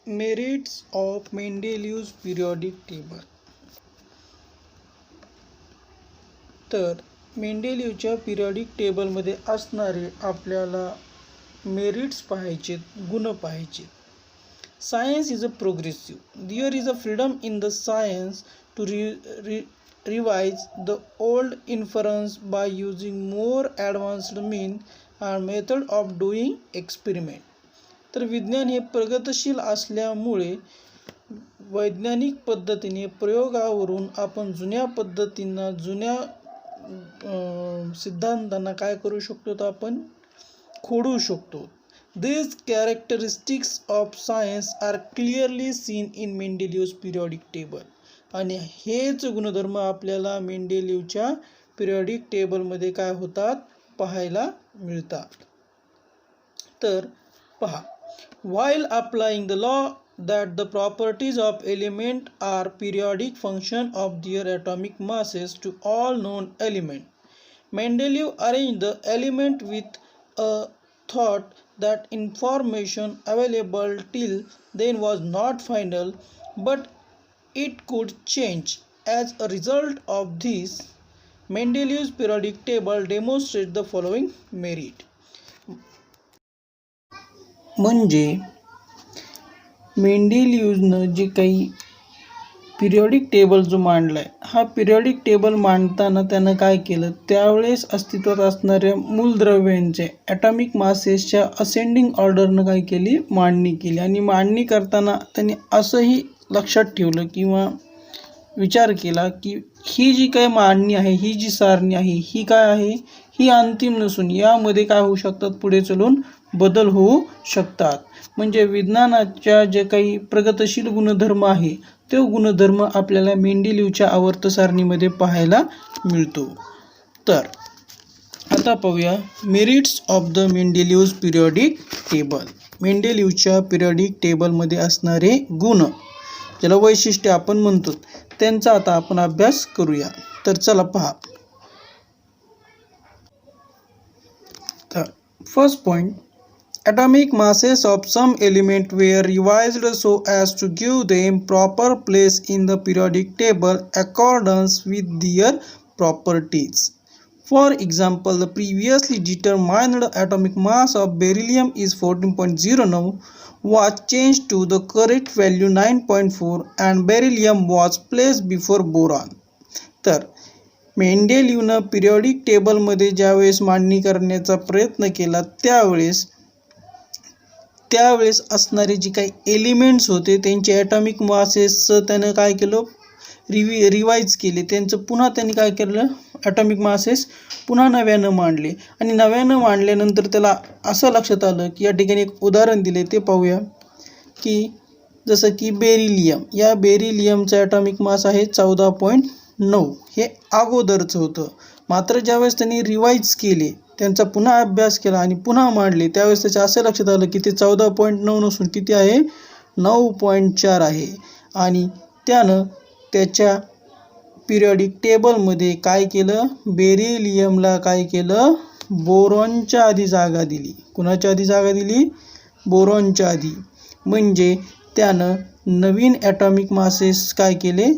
Merits of Mendeleev's periodic table. तर मेंडेलिव्हच्या periodic टेबलमध्ये असणारे आपल्याला मेरिट्स पाहायचे, गुण पाहायचे. Science is a progressive. There is a freedom in the science to revise the old inference by using more advanced means and method of doing experiment. तर विज्ञान हे प्रगतशील असल्यामुळे वैज्ञानिक पद्धतीने प्रयोगावरून आपण जुन्या पद्धतींना, जुन्या सिद्धांतांना काय करू शकतो, तर आपण खोडू शकतो. These characteristics of science are clearly seen in Mendeleev's periodic table. आणि हेच गुणधर्म आपल्याला मेंडेलिव्हच्या पिरियडिक टेबलमध्ये काय होतात, पाहायला मिळतात. तर पहा, while applying the law that the properties of element are periodic function of their atomic masses to all known elements, Mendeleev arranged the element with a thought that information available till then was not final, but it could change. As a result of this, Mendeleev's periodic table demonstrates the following merit. म्हणजे मेंडेलिव्हनं जे काही periodic table जो मांडलाय, हा periodic table मांडताना त्यानं काय केलं, त्यावेळेस अस्तित्वात असणाऱ्या मूलद्रव्यांचे ॲटॉमिक मासेसच्या असेंडिंग ऑर्डरनं काय केली, मांडणी केली. आणि मांडणी करताना त्यांनी असंही लक्षात ठेवलं किंवा विचार केला की ही जी काही मांडणी आहे, ही जी सारणी आहे, ही काय आहे, ही अंतिम नसून यामध्ये काय होऊ शकतात, पुढे चलून बदल होऊ शकतात. म्हणजे विज्ञानाच्या जे काही प्रगतशील गुणधर्म आहे, तो गुणधर्म आपल्याला मेंडेलिव्हच्या आवर्त सारणीमध्ये पाहायला मिळतो. तर आता पाहूया merits of the Mendeleev's periodic table. मेंडेलिव्हच्या पिरियडिक टेबलमध्ये असणारे गुण, ज्याला वैशिष्ट्य आपण म्हणतो, त्यांचा आता आपण अभ्यास करूया. तर चला पहा. तर first point, atomic masses of some element were revised so as to give them proper place in the periodic table accordance with their properties. For example, the previously determined atomic mass of beryllium is 14.09 was changed to the correct value 9.4 and beryllium was placed before boron. तर मेंडेलिव्हनं periodic टेबलमध्ये ज्यावेळेस मांडणी करण्याचा प्रयत्न केला, त्यावेळेस असणारे जे काही एलिमेंट्स होते त्यांचे ॲटॉमिक मासेसचं त्यानं काय केलं, रिवाईज केले. त्यांचं पुन्हा त्यांनी काय केलं, ॲटॉमिक मासेस पुन्हा नव्यानं मांडले. आणि नव्यानं मांडल्यानंतर त्याला असं लक्षात आलं की या ठिकाणी एक उदाहरण दिले, ते पाहूया. की जसं की बेरिलियम, या बेरिलियमचा ॲटॉमिक मास आहे 14.9. हे अगोदरचं होतं. मात्र ज्यावेळेस त्यांनी रिवाईज केले, त्यांचा पुन्हा अभ्यास केला आणि पुन्हा मांडले, त्यावेळेस त्याच्या असं लक्षात आलं की ते 14.9 नसून किती आहे, 9.4 आहे. आणि त्यानं त्याच्या पिरियडिक टेबलमध्ये काय केलं, बेरिलियमला काय केलं, बोरॉनच्या आधी जागा दिली. कुणाच्या आधी जागा दिली, बोरॉनच्या आधी. म्हणजे त्यानं नवीन ॲटॉमिक मासेस काय केले,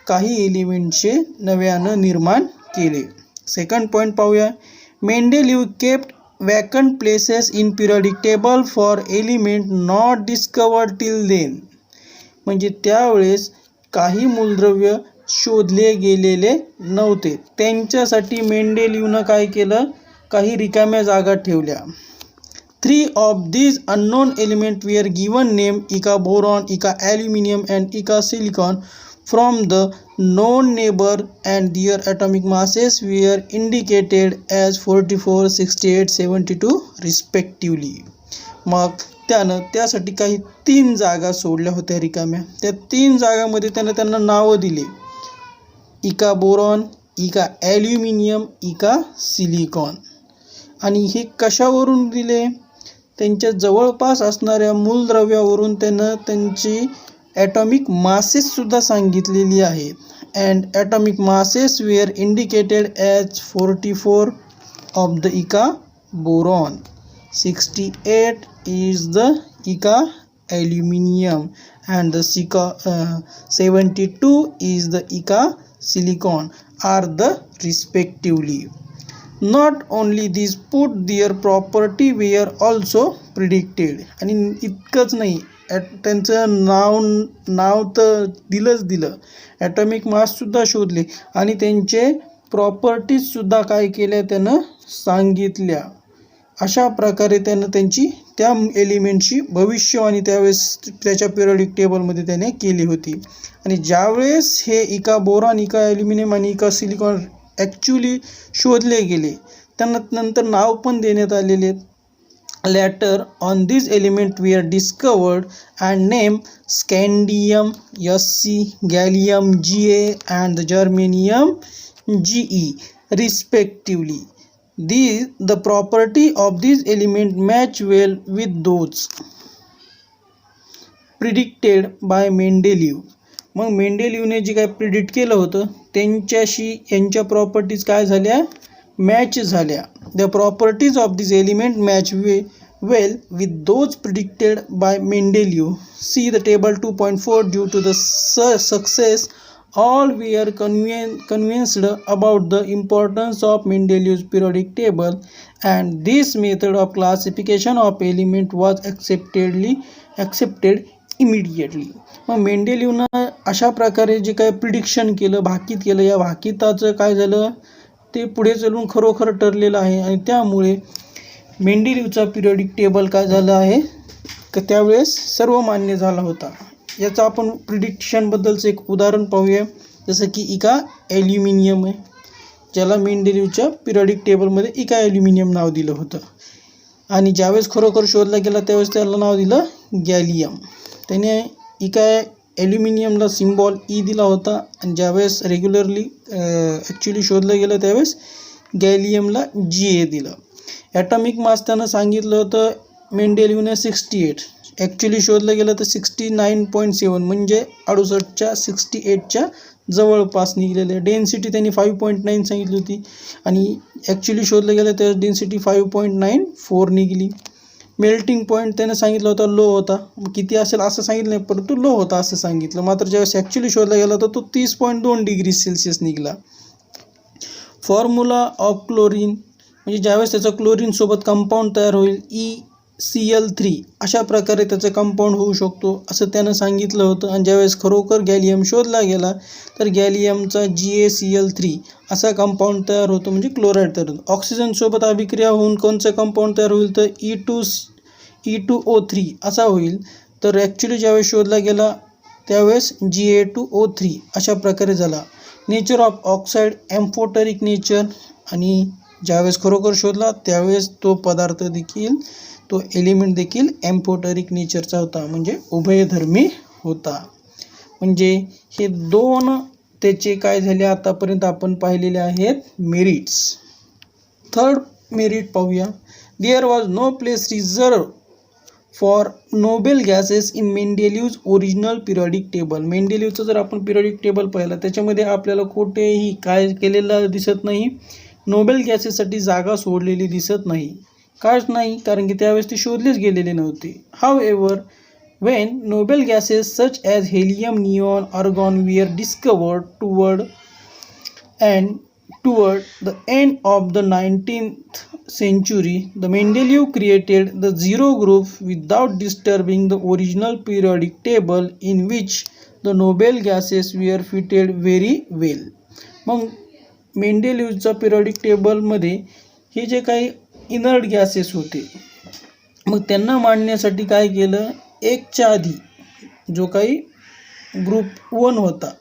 काही एलिमेंटचे नव्यानं निर्माण केले. सेकंड पॉईंट पाहूया. Mendeleev kept vacant places in periodic table for element not discovered till then. म्हणजे त्यावेळेस काही मूलद्रव्य शोधले गेलेले नव्हते, त्यांच्यासाठी मेंडेलिव्हनं काय केलं, काही रिकाम्या जागा ठेवल्या. 3 of these unknown elements were given name Ika boron, Ika aluminum and Ika silicon from the known neighbor and their atomic masses were indicated as 44, 68, 72 respectively. मग त्यानं त्यासाठी काही 3 जागा सोडल्या होत्या रिकाम्या. त्या 3 जागामध्ये त्यानं त्यांना नावं दिले, इका बोरॉन, इका ॲल्युमिनियम, इका सिलिकॉन. आणि हे कशावरून दिले, त्यांच्या जवळपास असणाऱ्या मूलद्रव्यावरून त्यानं त्यांची ॲटॉमिक मासेससुद्धा सांगितलेली आहेत. And atomic masses were indicated as 44 of the इका boron, 68 is the Ika aluminum, and the 72 is the Ica silicon are the respectively. Not only these put their property were also predicted. आणि इतकंच नाही, त्यांचं नाव तर दिलं, atomic माससुद्धा शोधले आणि त्यांचे प्रॉपर्टीजसुद्धा काय केल्या त्यानं सांगितल्या. अशा प्रकारे त्यानं त्यांची त्या एलिमेंटची भविष्यवाणी त्यावेळेस त्याच्या पिरियडिक टेबलमध्ये त्याने केली होती. आणि ज्यावेळेस हे इका बोरॉन, इका ॲल्युमिनियम आणि इका सिलिकॉन ॲक्च्युली शोधले गेले, त्यांना नंतर नाव पण देण्यात आलेले आहेत. Later on these elements were discovered and named scandium Sc, gallium Ga, and the germanium Ge respectively. The property of these elements match well with those predicted by Mendeleev. मग मेंडेलिव्हने जे काय प्रिडिक्ट केलं होतं त्यांच्याशी यांच्या प्रॉपर्टीज काय झाल्या, match झाल्या. The properties of this element match well with those predicted by Mendeleev. See the table 2.4. Due to the success, all were convinced about the importance of Mendeleev's periodic table, and this method of classification of element was accepted immediately. मग मेंडेलिव्हनं अशा प्रकारे जे काय prediction केलं, भाकीत केलं, या भाकिताचं काय झालं ते पुढे चालून खरोखर ठरलेलं आहे. आणि त्यामुळे मेंडेलिव्हचा पिरियडिक टेबल काय झालं आहे की त्यावेळेस सर्व मान्य झाला होता. याचं आपण प्रिडिक्शनबद्दलचं एक उदाहरण पाहूया. जसं की इका ॲल्युमिनियम आहे, ज्याला मेंडेलिव्हच्या पिरियडिक टेबलमध्ये इका ॲल्युमिनियम नाव दिलं होतं. आणि ज्यावेळेस खरोखर शोधला गेला त्यावेळेस त्याला नाव दिलं गॅलियम. त्याने इका ॲल्युमिनियमला सिम्बॉल ई दिला होता. आणि ज्यावेळेस रेग्युलरली ॲक्च्युली शोधलं गेलं त्यावेळेस गॅलियमला Ga दिलं. ॲटॉमिक मास त्यानं सांगितलं होतं मेंडेलिव्हने 68, ॲक्च्युली शोधलं गेलं तर 69.7 म्हणजे 68च्या 68च्या जवळपास निघलेलं आहे. डेन्सिटी त्यांनी 5.9 सांगितली होती आणि ॲक्च्युली शोधलं गेलं तर डेन्सिटी 5.94 निघली. मेल्टिंग पॉईंट त्यानं सांगितलं होता लो होता, किती असेल असं सांगितलं नाही परंतु लो होता असं सांगितलं. मात्र ज्यावेळेस ॲक्च्युली शोधला गेला तर तो 30.2 डिग्री सेल्सिअस निघाला. फॉर्म्युला ऑफ क्लोरीन म्हणजे ज्यावेळेस त्याचं क्लोरीनसोबत कंपाऊंड तयार होईल ECl3 अशा प्रकारे त्याचं कंपाऊंड होऊ शकतो असं त्यानं सांगितलं होतं. आणि ज्यावेळेस खरोखर गॅलियम शोधला गेला तर गॅलियमचा GaCl3 असा कंपाऊंड तयार होतो म्हणजे क्लोराईड तयार होतो. ऑक्सिजनसोबत अभिक्रिया होऊन कोणचं कंपाऊंड तयार होईल तर E2O3 असा होईल. तर ॲक्च्युली ज्यावेळेस शोधला गेला त्यावेळेस Ga2O3 अशा प्रकारे झाला. Nature of oxide amphoteric nature, आणि ज्यावेळेस खरोखर शोधला त्यावेळेस तो पदार्थ देखील, तो एलिमेंट देखील एम्फोटरिक नेचरचा होता म्हणजे उभयधर्मी होता. म्हणजे हे दोन त्याचे काय झाले आतापर्यंत आपण पाहिलेले आहेत मेरिट्स. थर्ड मेरिट पाहूया. There was no place reserve for noble gases in Mendeleev's original periodic table. मेंडेलिव्हचं जर आपण पिरियडिक टेबल पाहिलं त्याच्यामध्ये आपल्याला कुठेही काय केलेलं दिसत नाही, नोबेल गॅसेससाठी जागा सोडलेली दिसत नाही. काच नाही, कारण की त्यावेळेस ते शोधलेच गेलेले नव्हते. However when noble gases such as helium, neon, argon were discovered toward the end of the 19th century, the Mendeleev created the zero group without disturbing the original periodic table in which the noble gases were fitted very well. मग मेंडेलिव्हच्या periodic टेबलमध्ये हे जे काही inert gases होते मग त्यांना मांडण्यासाठी काय केलं, एकच्या आधी जो काही ग्रुप 1 होता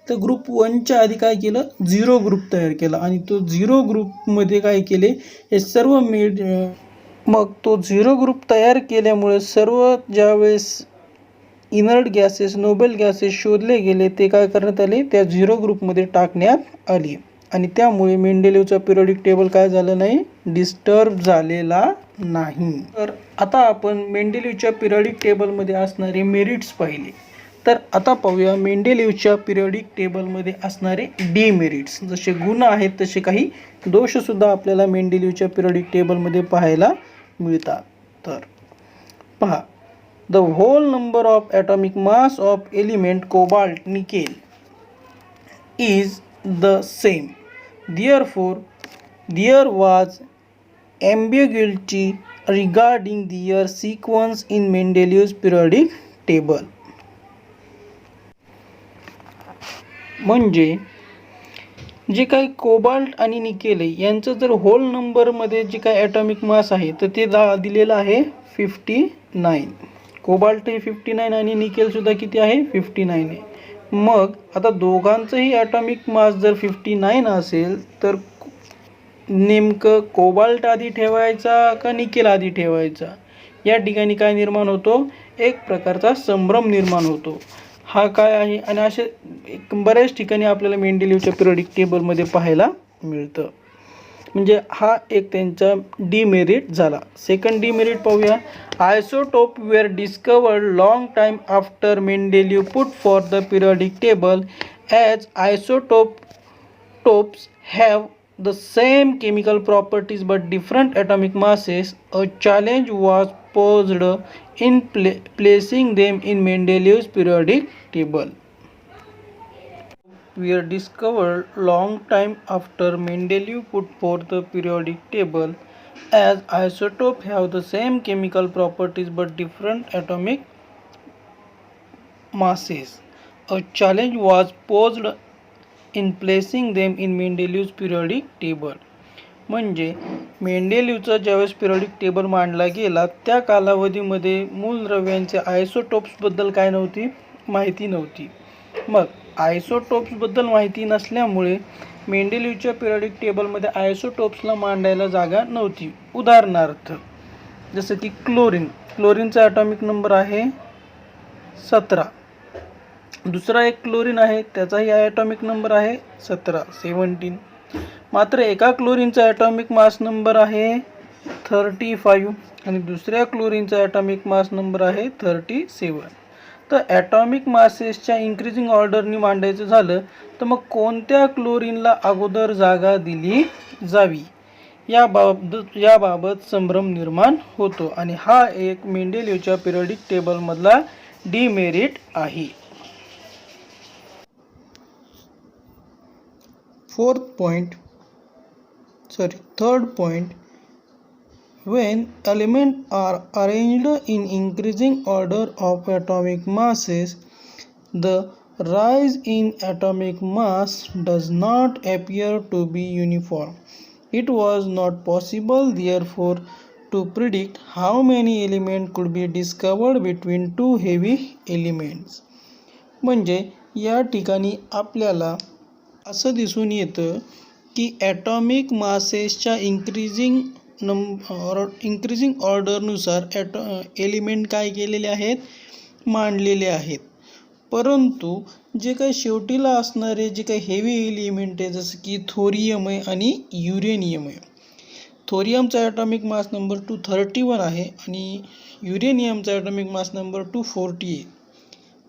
तर ग्रुप 1च्या आधी काय केलं, झिरो ग्रुप तयार केला. आणि तो झिरो ग्रुपमध्ये काय केले हे सर्व मग तो झिरो ग्रुप तयार केल्यामुळे सर्व ज्यावेळेस इनर्ट गॅसेस, नोबेल गॅसेस शोधले गेले ते काय करण्यात आले, त्या झिरो ग्रुपमध्ये टाकण्यात आली. आणि त्यामुळे मेंडेलिव्हचा पिरियडिक टेबल काय झालं नाही, डिस्टर्ब झालेला नाही. तर आता आपण मेंडेलिव्हच्या पिरियडिक टेबलमध्ये असणारे मेरिट्स पाहिले. तर आता पाहूया मेंडेलिव्हच्या पिरियडिक टेबलमध्ये असणारे डिमेरिट्स. जसे गुण आहेत तसे काही दोषसुद्धा आपल्याला मेंडेलिव्हच्या पिरियडिक टेबलमध्ये पाहायला मिळतात. तर पहा, The whole number of atomic mass of element cobalt nickel is the same. Therefore, there was ambiguity regarding their sequence in Mendeleev's periodic table. म्हणजे जे काही कोबाल्ट आणि निकेल आहे यांचं जर होल नंबरमध्ये जे काही ॲटॉमिक मास आहे तर ते दिलेलं आहे 59. कोबाल्ट हे 59 आणि निकेलसुद्धा किती आहे 59 आहे. मग आता दोघांचंही ॲटॉमिक मास जर 59 असेल तर नेमकं कोबाल्ट आधी ठेवायचा का निकेल आधी ठेवायचा, या ठिकाणी काय निर्माण होतो, एक प्रकारचा संभ्रम निर्माण होतो. हा काय आहे आणि असे बऱ्याच ठिकाणी आपल्याला मेंडेलीवच्या पिरियडिक टेबलमध्ये पाहायला मिळतं. म्हणजे हा एक त्यांचा डिमेरिट झाला. सेकंड डिमेरिट पाहूया. Isotope were discovered long time after Mendeleev put for the periodic table as isotopes have the same chemical properties but different atomic masses. A challenge was posed in placing them in Mendeleev's periodic table. Were discovered long time after Mendeleev put forth the periodic table as isotopes have the same chemical properties but different atomic masses. A challenge was posed in placing them in Mendeleev's periodic table. म्हणजे मेंडेलीवचा ज्यावेळेस periodic table मांडला गेला त्या कालावधीमध्ये मूलद्रव्यांच्या आयसोटोप्सबद्दल काय नव्हती, माहिती नव्हती. मग आयसोटोप्सबद्दल माहिती नसल्यामुळे मेंडेलीवच्या पिरियडिक टेबलमध्ये आयसोटोप्सला मांडायला जागा नव्हती. उदाहरणार्थ जसं की क्लोरीनचा ॲटॉमिक नंबर आहे 17. दुसरा एक क्लोरीन आहे त्याचाही ॲटॉमिक नंबर आहे 17. मात्र एका क्लोरीनचा ॲटॉमिक मास नंबर आहे 35 आणि दुसऱ्या क्लोरीनचा ॲटॉमिक मास नंबर आहे 37. तर ॲटॉमिक मासेसच्या इन्क्रीजिंग ऑर्डरनी मांडायचं झालं तर मग कोणत्या क्लोरीनला अगोदर जागा दिली जावी याबाबत संभ्रम निर्माण होतो आणि हा एक मेंडेलीवच्या पिरियडिक टेबलमधला डिमेरिट आहे. Third point, when elements are arranged in increasing order of atomic masses, the rise in atomic mass does not appear to be uniform. It was not possible, therefore, to predict how many elements could be discovered between two heavy elements. म्हणजे या ठिकाणी आपल्याला असं दिसून येतं की atomic मासेसच्या increasing ऑर्डरनुसार element काय केलेले आहेत, मांडलेले आहेत. परंतु जे काही शेवटीला असणारे जे काही हेवी एलिमेंट आहे जसं की थोरियम आहे आणि युरेनियम आहे. थोरियमचा ॲटॉमिक मास नंबर 231 आहे आणि युरेनियमचा ॲटॉमिक मास नंबर 240 आहे.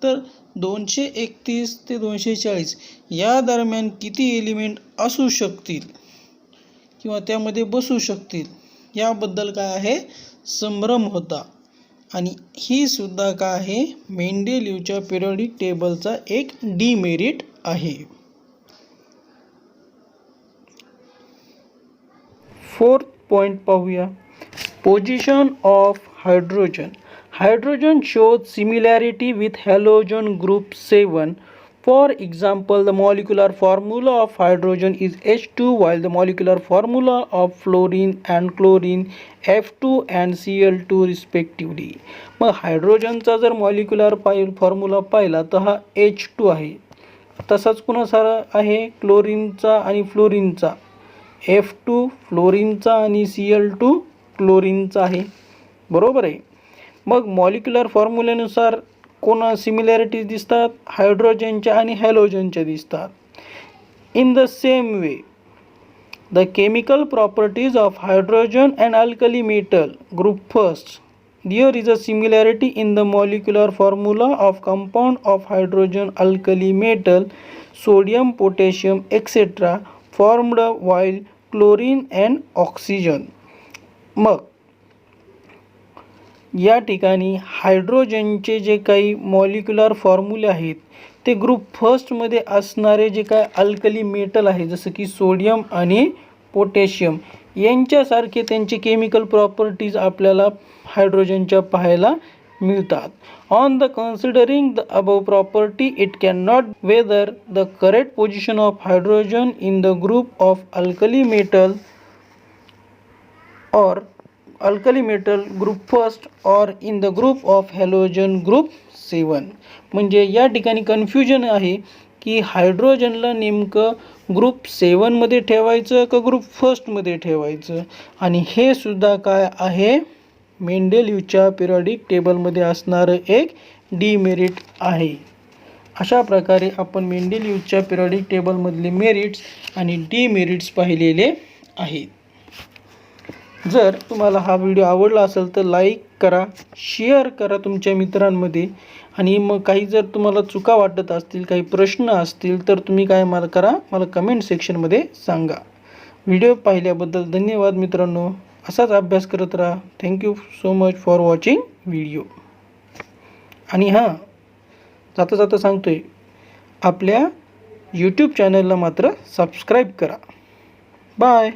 तर 231 ते 240 या दरम्यान किती एलिमेंट असू शकतील किंवा त्यामध्ये बसू शकतील याबद्दल काय आहे, संभ्रम होता. आणि ही सुद्धा काय आहे, मेंडेलीवच्या पिरियडिक टेबलचा एक डिमेरिट आहे. 4th पॉइंट पाहूया. Position of hydrogen. Hydrogen shows similarity with halogen group 7. For example, the molecular formula of hydrogen is H2 while the molecular formula of fluorine and chlorine F2 and Cl2 respectively. मग हायड्रोजनचा जर molecular formula पाहिला तर हा H2 आहे. तसाच कुणाचा आहे क्लोरीनचा आणि फ्लोरीनचा F2 फ्लोरीनचा आणि Cl2 क्लोरीनचा आहे. बरोबर आहे. मग मॉलिक्युलर फॉर्म्युल्यानुसार कोणा सिमिलॅरिटीज दिसतात, हायड्रोजनच्या आणि हॅलोजनच्या दिसतात. In the same way the chemical properties of hydrogen and alkali metal group first, there is a similarity in the molecular formula of compound of hydrogen alkali metal sodium potassium etcetera formed while chlorine and oxygen. मग या ठिकाणी हायड्रोजनचे जे काही molecular फॉर्म्युले आहेत ते group फर्स्टमध्ये असणारे जे काय अल्कली मेटल आहे जसं की सोडियम आणि पोटॅशियम यांच्यासारखे त्यांचे केमिकल प्रॉपर्टीज आपल्याला हायड्रोजनच्या पाहायला मिळतात. On the considering the above property it can not whether the correct position of hydrogen in the group of alkali metal or alkali metal group first or in the group of halogen group 7. म्हणजे या ठिकाणी confusion आहे की हायड्रोजनला नेमकं group 7 मध्ये ठेवायचं का group फर्स्टमध्ये ठेवायचं, आणि हे सुद्धा काय आहे मेंडेलिव्हच्या पिरियडिक टेबलमध्ये असणारं एक डीमेरिट आहे. अशा प्रकारे आपण मेंडेलिव्हच्या पिरियडिक टेबलमधले मेरिट्स आणि डीमेरिट्स पाहिलेले आहेत. जर तुम्हाला हा व्हिडिओ आवडला असेल तर लाईक करा, शेअर करा तुमच्या मित्रांमध्ये, आणि मग काही जर तुम्हाला चुका वाटत असतील, काही प्रश्न असतील तर तुम्ही काय मला कमेंट सेक्शनमध्ये सांगा. व्हिडिओ पाहिल्याबद्दल धन्यवाद मित्रांनो. असाच अभ्यास करत राहा. Thank you so much for watching video. आणि हां, जाता जाता सांगतोय, आपल्या यूट्यूब चॅनलला मात्र सबस्क्राईब करा. बाय.